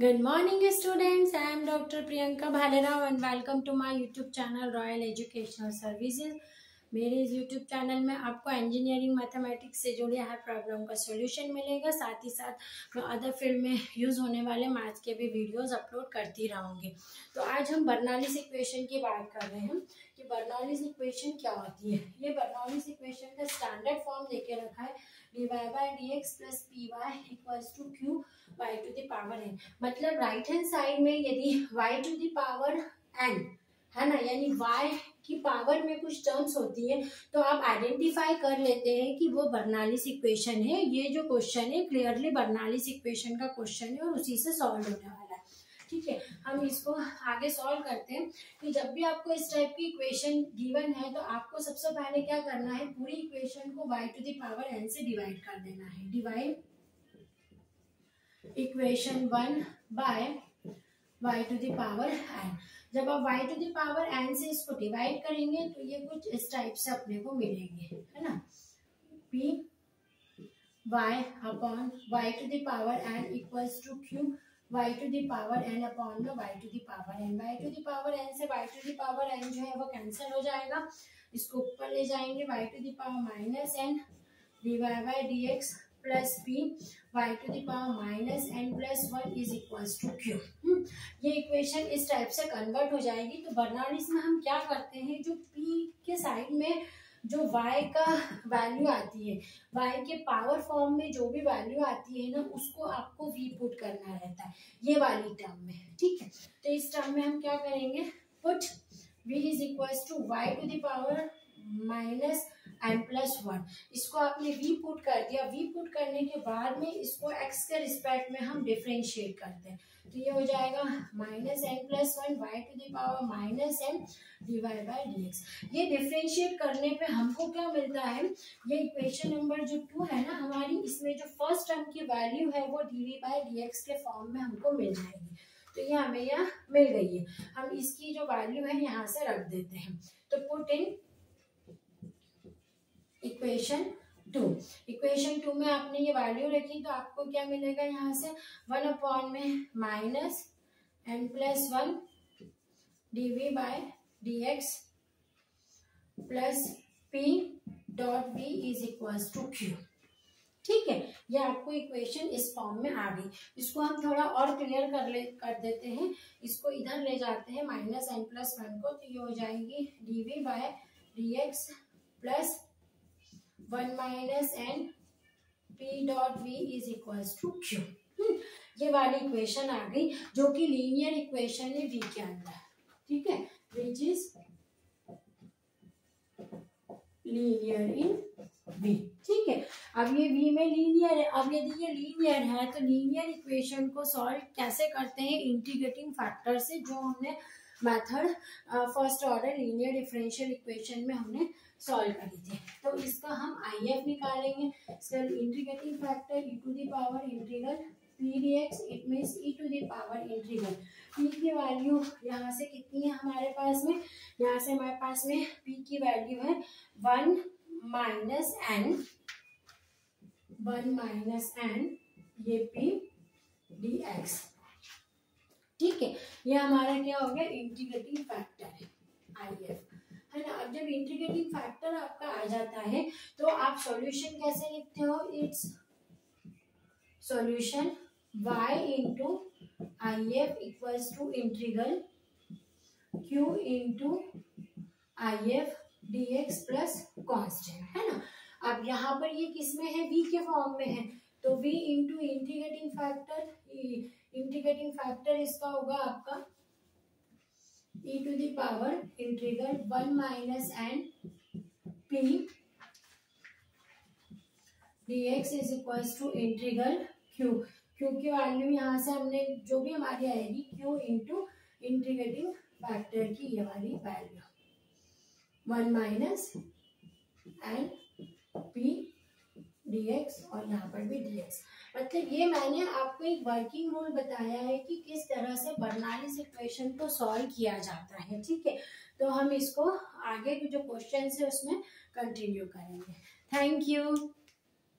Good morning students, I am Dr. Priyanka Bhalerao and welcome to my YouTube channel Royal Educational Services। मेरे इस YouTube channel में आपको engineering mathematics से जुड़े हर problem का solution मिलेगा। साथ ही साथ मैं अदर फील्ड में यूज़ होने वाले मैथ्स के भी वीडियोस अपलोड करती रहूँगी। तो आज हम बर्नौलीज इक्वेशन की बात कर रहे हैं कि बर्नौलीज इक्वेशन क्या होती है। ये बर्नौलीज इक्वेशन का स्टैंडर्ड फॉर्म देके रखा है dy by dx plus p y equals to q y to the power n. मतलब राइट हैंड साइड में यदि y to the power n है ना, यानी y की पावर में कुछ टर्म्स होती है तो आप आइडेंटिफाई कर लेते हैं कि वो बर्नौलीज इक्वेशन है। ये जो क्वेश्चन है क्लियरली बर्नौलीज इक्वेशन का क्वेश्चन है और उसी से सॉल्व होने वाला है। ठीक है, हम इसको आगे सॉल्व करते हैं कि जब भी आपको इस टाइप की इक्वेशन गिवन है तो आपको सबसे पहले क्या करना है, पूरी इक्वेशन को y to the power n से डिवाइड कर देना है। Divide equation 1 by y to the power n। जब आप y to the power n से इसको डिवाइड करेंगे तो ये कुछ इस टाइप से अपने को मिलेंगे, है ना। p y upon y to the power n equals to q y to the power n upon में y to the power n। y to the power n से y to the power n जो है वो cancel हो जाएगा, इसको ऊपर ले जाएंगे y to the power minus n dy by dx plus p y to the power minus n plus 1 is equals to q। ये इक्वेशन इस टाइप से कन्वर्ट हो जाएगी। तो बर्नौलीज में हम क्या करते हैं, जो p के साइड में जो y का वैल्यू आती है, y के पावर फॉर्म में जो भी वैल्यू आती है ना, उसको आपको v पुट करना रहता है ये वाली टर्म में। ठीक है, तो इस टर्म में हम क्या करेंगे, put v is equals to y to the power minus n plus 1। इसको आपने v पुट कर दिया। v पुट करने के बाद में इसको x के रिस्पेक्ट में हम डिफरेंशिएट करते हैं तो ये हो जाएगा minus n plus 1 y to the power minus n dy by dx। ये डिफरेंशिएट करने पे हमको क्या मिलता है, ये इक्वेशन नंबर जो 2 है ना हमारी, इसमें जो फर्स्ट टर्म की वैल्यू है वो dy बाय dx के फॉर्म में हमको मिल जाएगी। तो ये हमें यहाँ मिल गई है, हम इसकी जो वैल्यू है यहाँ से रख देते हैं। तो पुट इन इक्वेशन 2। इक्वेशन 2 में आपने ये वैल्यू रखी तो आपको क्या मिलेगा, यहाँ से 1 अपॉन में minus n plus 1 dv by dx plus p dot v is equals to q। ठीक है, ये आपको इक्वेशन इस फॉर्म में आ गई। इसको हम थोड़ा और क्लियर कर देते हैं, इसको इधर ले जाते हैं माइनस n प्लस 1 को, तो ये हो जाएगी dv by dx plus 1 minus n p dot v is equals to q। ये वाली इक्वेशन आ गई जो कि लीनियर इक्वेशन है v के अंदर। ठीक है, which is linear in v। ठीक है, अब ये v में लीनियर है। अब यदि ये लीनियर है तो लीनियर इक्वेशन को सॉल्व कैसे करते हैं, इंटीग्रेटिंग फैक्टर से, जो हमने method first order linear differential equation में हमने सॉल्व करी थी। तो इसका हम IF निकालेंगे। इसका integrating factor e to the power integral p dx, it means e to the power integral p की वैल्यू यहाँ से कितनी है हमारे पास में, यहाँ से हमारे पास में p की वैल्यू है 1 माइनस n ये p dx। ठीक है, ये हमारा क्या हो गया, इंटीग्रेटिंग फैक्टर है IF, है ना। अब जब इंटीग्रेटिंग फैक्टर आपका आ जाता है तो आप सॉल्यूशन कैसे लिखते हो, it's solution y into IF equals to integral q into IF dx plus constant, है ना। अब यहाँ पर ये किस में है, v के फॉर्म में है, तो v इंटू इंटीग्रेटिंग फैक्टर इसका होगा आपका e to the power integral 1 minus n p dx is equals to integral q। q की वैल्यू यहाँ से हमने जो भी हमारी आएगी q इंटू इंटीग्रेटिंग फैक्टर की ये वाली value 1 minus n p dx और यहाँ पर भी dx। मतलब ये मैंने आपको एक वर्किंग रूल बताया है कि किस तरह से बर्नौलीज इक्वेशन को सॉल्व किया जाता है। ठीक है, तो हम इसको आगे के जो क्वेश्चन है उसमें कंटिन्यू करेंगे। Thank you.